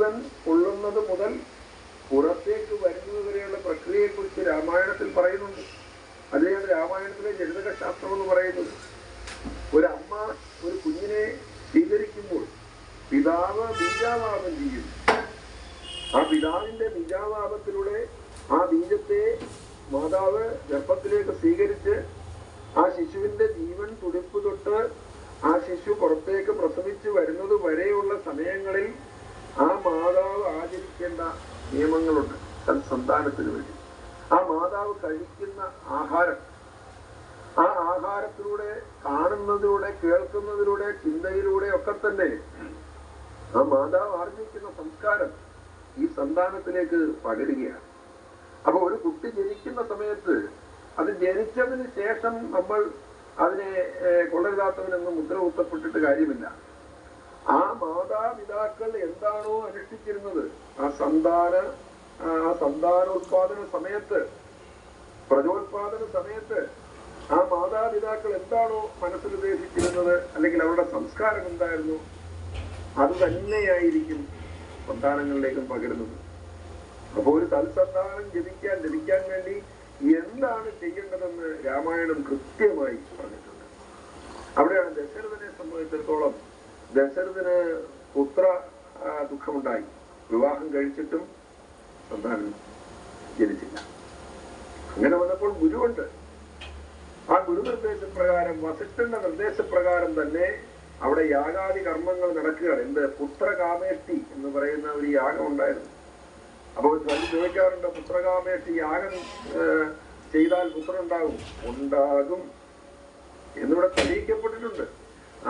ജീവൻ കൊള്ളുന്നത് മുതൽ പുറത്തേക്ക് വരുന്നത് വരെയുള്ള പ്രക്രിയയെക്കുറിച്ച് രാമായണത്തിൽ പറയുന്നുണ്ട്. അതിനെയാണ് രാമായണത്തിലെ ജനിതക ശാസ്ത്രം എന്ന് പറയുന്നത്. ഒരമ്മ ഒരു കുഞ്ഞിനെ സ്വീകരിക്കുമ്പോൾ പിതാവ് ബീജാവാപം ചെയ്യും. ആ പിതാവിന്റെ ബീജാവാപത്തിലൂടെ ആ ബീജത്തെ മാതാവ് ഗർഭത്തിലേക്ക് സ്വീകരിച്ച് ആ ശിശുവിന്റെ ജീവൻ തുടിപ്പ് തൊട്ട് ആ ശിശു പുറത്തേക്ക് പ്രസവിച്ച് വരുന്നത് വരെയുള്ള സമയങ്ങളിൽ ആ മാതാവ് ആചരിക്കേണ്ട നിയമങ്ങളുണ്ട് സന്താനത്തിന് വേണ്ടി. ആ മാതാവ് കഴിക്കുന്ന ആഹാരം, ആ ആഹാരത്തിലൂടെ, കാണുന്നതിലൂടെ, കേൾക്കുന്നതിലൂടെ, ചിന്തയിലൂടെ ഒക്കെ തന്നെ ആ മാതാവ് ആർജിക്കുന്ന സംസ്കാരം ഈ സന്താനത്തിലേക്ക് പകരുകയാണ്. അപ്പൊ ഒരു കുട്ടി ജനിക്കുന്ന സമയത്ത് അത് ജനിച്ചതിന് ശേഷം നമ്മൾ അതിനെ കൊള്ളരുതാത്തവനെന്ന് മുദ്ര കുത്തപ്പെട്ടിട്ട് കാര്യമില്ല. ആ മാതാപിതാക്കൾ എന്താണോ അനുഷ്ഠിച്ചിരുന്നത് ആ സന്താനോത്പാദന സമയത്ത്, പ്രജോത്പാദന സമയത്ത് ആ മാതാപിതാക്കൾ എന്താണോ മനസ്സിൽ ഉദ്ദേശിച്ചിരുന്നത്, അല്ലെങ്കിൽ അവരുടെ സംസ്കാരം എന്തായിരുന്നു, അത് തന്നെയായിരിക്കും സന്താനങ്ങളിലേക്കും പകരുന്നത്. അപ്പോൾ ഒരു തൽസന്താനം ലഭിക്കാൻ വേണ്ടി എന്താണ് ചെയ്യേണ്ടതെന്ന് രാമായണം കൃത്യമായി പറഞ്ഞിട്ടുണ്ട്. അവിടെയാണ് ദശരഥനെ സംബന്ധിച്ചിടത്തോളം, ദശരഥന് പുത്ര ദുഃഖമുണ്ടായി. വിവാഹം കഴിച്ചിട്ടും സന്താനം ജനിച്ചില്ല. അങ്ങനെ വന്നപ്പോൾ ഗുരുവുണ്ട്. ആ ഗുരു നിർദ്ദേശപ്രകാരം, വസിഷ്ഠന്റെ നിർദ്ദേശപ്രകാരം തന്നെ അവിടെ യാഗാദി കർമ്മങ്ങൾ നടക്കുകയാണ്. എന്ത്? പുത്രകാമേഷ്ടി എന്ന് പറയുന്ന ഒരു യാഗം ഉണ്ടായിരുന്നു. അപ്പോൾ ചോദിക്കാറുണ്ട്, പുത്രകാമേഷ്ടി യാഗം ചെയ്താൽ പുത്രൻ ഉണ്ടാകും എന്നിവിടെ തെളിയിക്കപ്പെട്ടിട്ടുണ്ട്.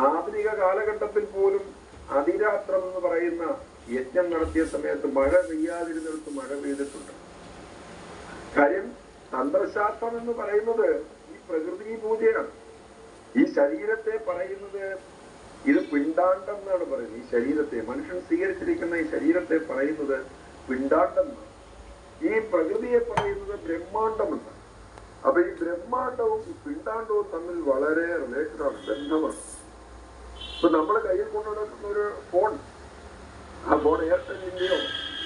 ആധുനിക കാലഘട്ടത്തിൽ പോലും അതിരാത്രം എന്ന് പറയുന്ന യജ്ഞം നടത്തിയ സമയത്ത് മഴ പെയ്യാതിരുന്നിടത്ത് മഴ പെയ്തിട്ടുണ്ട്. കാര്യം തന്ത്രശാസ്ത്രം എന്ന് പറയുന്നത് ഈ പ്രകൃതി പൂജയാണ്. ഈ ശരീരത്തെ പറയുന്നത്, ഇത് പിണ്ടാണ്ടം എന്നാണ് പറയുന്നത്. ഈ ശരീരത്തെ, മനുഷ്യൻ സ്വീകരിച്ചിരിക്കുന്ന ഈ ശരീരത്തെ പറയുന്നത് പിണ്ടാണ്ടം എന്നാണ്. ഈ പ്രകൃതിയെ പറയുന്നത് ബ്രഹ്മാണ്ടം എന്നാണ്. അപ്പൊ ഈ ബ്രഹ്മാണ്ടവും ഈ പിണ്ടാണ്ടവും തമ്മിൽ വളരെ റിലേറ്റഡാണ്, ബന്ധമാണ്. ഇപ്പൊ നമ്മുടെ കയ്യിൽ കൊണ്ടുനടക്കുന്ന ഒരു ഫോൺ, ആ ഫോൺ എയർടെല്ലിന്റെയോ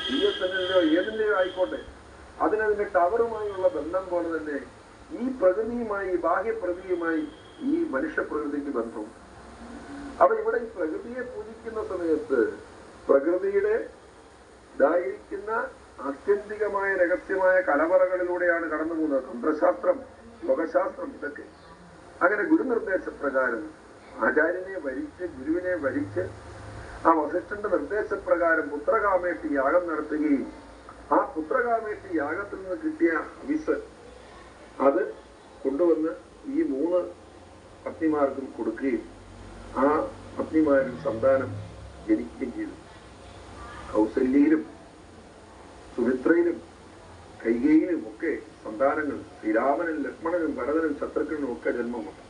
BSNLന്റെയോ ഏതിന്റെയോ ആയിക്കോട്ടെ, അതിനതിന്റെ ടവറുമായുള്ള ബന്ധം പോലെ തന്നെ ഈ പ്രകൃതിയുമായി, ബാഹ്യപ്രകൃതിയുമായി ഈ മനുഷ്യപ്രകൃതിക്ക് ബന്ധവും. അപ്പൊ ഇവിടെ ഈ പ്രകൃതിയെ പൂജിക്കുന്ന സമയത്ത് പ്രകൃതിയുടെ ഇതായിരിക്കുന്ന ആത്യന്തികമായ രഹസ്യമായ കലവറകളിലൂടെയാണ് കടന്നു പോകുന്നത്. തന്ത്രശാസ്ത്രം, യോഗശാസ്ത്രം, ഇതൊക്കെ. അങ്ങനെ ഗുരുനിർദ്ദേശപ്രകാരം ആചാര്യനെ വരിച്ച്, ഗുരുവിനെ വരിച്ച് ആ വസിഷ്ഠന്റെ നിർദ്ദേശപ്രകാരം പുത്രകാമേഷ്ടി യാഗം നടത്തുകയും ആ പുത്രകാമേഷ്ടി യാഗത്തിൽ നിന്ന് കിട്ടിയ വിസ് അത് കൊണ്ടുവന്ന് ഈ 3 പത്നിമാർക്കും കൊടുക്കുകയും ആ പത്നിമാരിൽ സന്താനം ജനിക്കുകയും ചെയ്തു. കൗസല്യയിലും സുമിത്രയിലും കൈകേയിലും ഒക്കെ സന്താനങ്ങൾ, ശ്രീരാമനും ലക്ഷ്മണനും ഭരതനും ശത്രുഘ്നും ഒക്കെ ജന്മമുണ്ട്.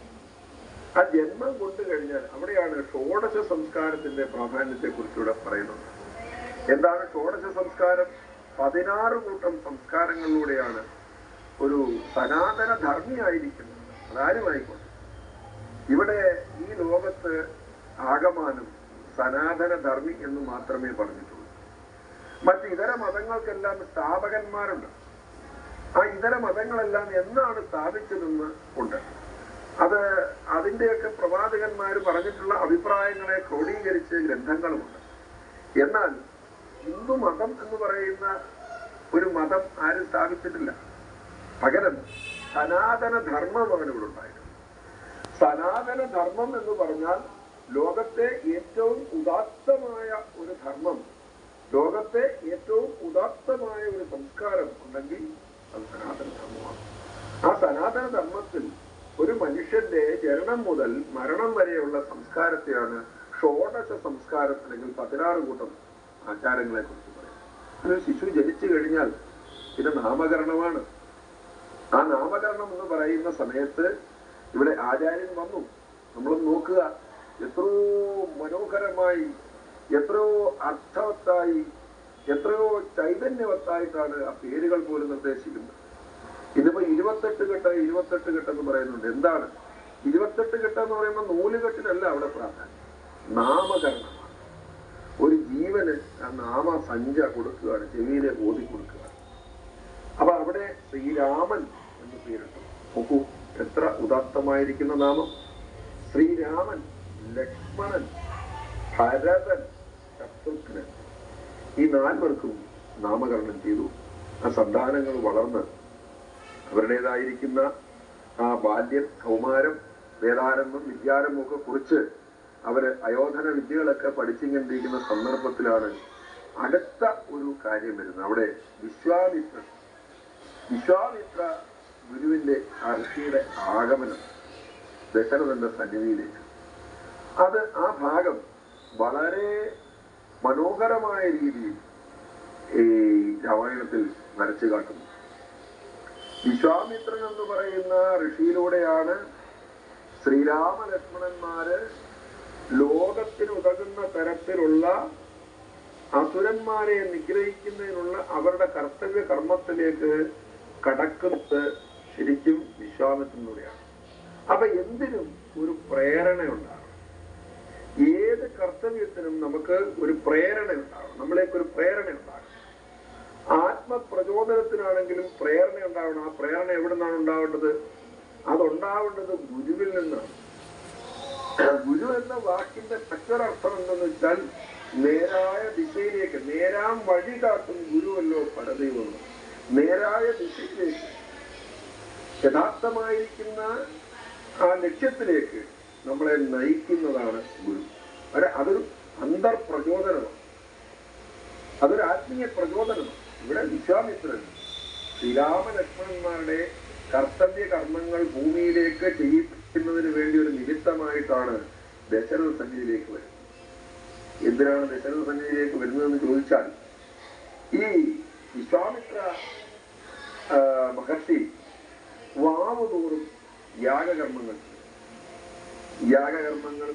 ആ ജന്മം കൊണ്ടു കഴിഞ്ഞാൽ അവിടെയാണ് ഷോഡശ സംസ്കാരത്തിന്റെ പ്രാധാന്യത്തെ കുറിച്ചുകൂടെ പറയുന്നത്. എന്താണ് ഷോഡശ സംസ്കാരം? 16 കൂട്ടം സംസ്കാരങ്ങളിലൂടെയാണ് ഒരു സനാതന ധർമ്മിയായിരിക്കുന്നത്. അതാരുമായിക്കോട്ടെ, ഇവിടെ ഈ ലോകത്ത് ആകമാനം സനാതന ധർമ്മി എന്ന് മാത്രമേ പറഞ്ഞിട്ടുള്ളൂ. മറ്റ് ഇതര മതങ്ങൾക്കെല്ലാം സ്ഥാപകന്മാരുണ്ട്. ആ ഇതര മതങ്ങളെല്ലാം എന്നാണ് സ്ഥാപിച്ചതെന്ന് ഉണ്ട്. അത് അതിൻ്റെയൊക്കെ പ്രവാചകന്മാർ പറഞ്ഞിട്ടുള്ള അഭിപ്രായങ്ങളെ ക്രോഡീകരിച്ച് ഗ്രന്ഥങ്ങളുമുണ്ട്. എന്നാൽ ഹിന്ദു മതം എന്ന് പറയുന്ന ഒരു മതം ആരും സ്ഥാപിച്ചിട്ടില്ല. പകരം സനാതന ധർമ്മമാണ് ഇവിടെ ഉണ്ടായിരുന്നത്. സനാതന ധർമ്മം എന്ന് പറഞ്ഞാൽ ലോകത്തെ ഏറ്റവും ഉദാത്തമായ ഒരു ധർമ്മം, ലോകത്തെ ഏറ്റവും ഉദാത്തമായ ഒരു സംസ്കാരം ഉണ്ടെങ്കിൽ അത് സനാതന ധർമ്മമാണ്. ആ സനാതന ധർമ്മത്തിൽ ഒരു മനുഷ്യന്റെ ജനനം മുതൽ മരണം വരെയുള്ള സംസ്കാരത്തെയാണ് ഷോഡശ സംസ്കാരം അല്ലെങ്കിൽ 16 കൂട്ടം ആചാരങ്ങളെ കുറിച്ച് പറയുന്നത്. ഒരു ശിശു ജനിച്ചു കഴിഞ്ഞാൽ പിന്നെ നാമകരണമാണ്. ആ നാമകരണം എന്ന് പറയുന്ന സമയത്ത് ഇവിടെ ആചാര്യൻ വന്നു. നമ്മൾ നോക്കുക, എത്രയോ മനോഹരമായി, എത്രയോ അർത്ഥവത്തായി, എത്രയോ ചൈതന്യവത്തായിട്ടാണ് ആ പേരുകൾ പോലും നിർദ്ദേശിക്കുന്നത്. ഇതിപ്പോ 28 കെട്ട് എന്ന് പറയുന്നുണ്ട്. എന്താണ് 28 കെട്ട് എന്ന് പറയുമ്പോൾ നൂലുകെട്ടിനല്ല അവിടെ പ്രാധാന്യം, നാമകരണമാണ്. ഒരു ജീവൻ സുഗ്രീവന് ആ നാമസഞ്ച കൊടുക്കുകയാണ്, ചെവിയിലെ ഓതി കൊടുക്കുകയാണ്. അപ്പൊ അവിടെ ശ്രീരാമൻ എന്ന് പേരിട്ടു. നോക്കൂ, എത്ര ഉദാത്തമായിരിക്കുന്ന നാമം. ശ്രീരാമൻ, ലക്ഷ്മണൻ, ഭരതൻ, ശത്രുഘ്നൻ, ഈ 4 പേർക്കും നാമകരണം ചെയ്തു. ആ സന്താനങ്ങൾ വളർന്ന് അവരുടേതായിരിക്കുന്ന ആ ബാല്യം, കൗമാരം, വേദാരംഭം, വിദ്യാരംഭം ഒക്കെ കുറിച്ച് അവര് അയോധന വിദ്യകളൊക്കെ പഠിച്ചുകൊണ്ടിരിക്കുന്ന സന്ദർഭത്തിലാണ് അടുത്ത ഒരു കാര്യം വരുന്നത്. അവിടെ വിശ്വാമിത്ര ഗുരുവിന്റെ ആ ഋഷിയുടെ ആഗമനം ദശരഥന്റെ സന്നിധിയിലേക്ക്. അത് ആ ഭാഗം വളരെ മനോഹരമായ രീതിയിൽ ഈ രാമായണത്തിൽ വരച്ചു കാട്ടുന്നു. വിശ്വാമിത്രൻ എന്ന് പറയുന്ന ഋഷിയിലൂടെയാണ് ശ്രീരാമ ലക്ഷ്മണന്മാര് ലോകത്തിന് ഉതകുന്ന തരത്തിലുള്ള അസുരന്മാരെ നിഗ്രഹിക്കുന്നതിനുള്ള അവരുടെ കർത്തവ്യ കർമ്മത്തിലേക്ക് കടക്കുന്നത് ശരിക്കും വിശ്വാമിത്രനിലൂടെയാണ്. അപ്പൊ എന്തിനും ഒരു പ്രേരണ ഉണ്ടാകും. ഏത് കർത്തവ്യത്തിനും നമുക്ക് ഒരു പ്രേരണ ഉണ്ടാകും, നമ്മളേക്കൊരു പ്രേരണ ഉണ്ടാകും. ആത്മപ്രചോദനത്തിനാണെങ്കിലും പ്രേരണ ഉണ്ടാവണം. ആ പ്രേരണ എവിടെ നിന്നാണ് ഉണ്ടാവേണ്ടത്? അതുണ്ടാവേണ്ടത് ഗുരുവിൽ നിന്നാണ്. ഗുരു എന്ന വാക്കിന്റെ മറ്റൊരർത്ഥം എന്തെന്ന് വെച്ചാൽ നേരായ ദിശയിലേക്ക്, നേരാം വഴി കാട്ടും ഗുരുവല്ലോ പരദൈവം. നേരായ ദിശയിലേക്ക്, യഥാർത്ഥമായിരിക്കുന്ന ആ ലക്ഷ്യത്തിലേക്ക് നമ്മളെ നയിക്കുന്നതാണ് ഗുരു. അതൊരു അന്തർപ്രചോദനമാണ്, അതൊരു ആത്മീയ പ്രചോദനമാണ്. ഇവിടെ വിശ്വാമിത്രൻ ശ്രീരാമ ലക്ഷ്മണന്മാരുടെ കർത്തവ്യ കർമ്മങ്ങൾ ഭൂമിയിലേക്ക് ചെയ്യിപ്പിക്കുന്നതിന് വേണ്ടി ഒരു നിമിത്തമായിട്ടാണ് ദശരഥ സന്നിധിയിലേക്ക് വരുന്നത്. എന്തിനാണ് ദശരഥ സന്നിധിയിലേക്ക് വരുന്നതെന്ന് ചോദിച്ചാൽ, ഈ വിശ്വാമിത്ര മഹർഷി വാവുതോറും യാഗകർമ്മങ്ങൾ, യജ്ഞകർമ്മങ്ങൾ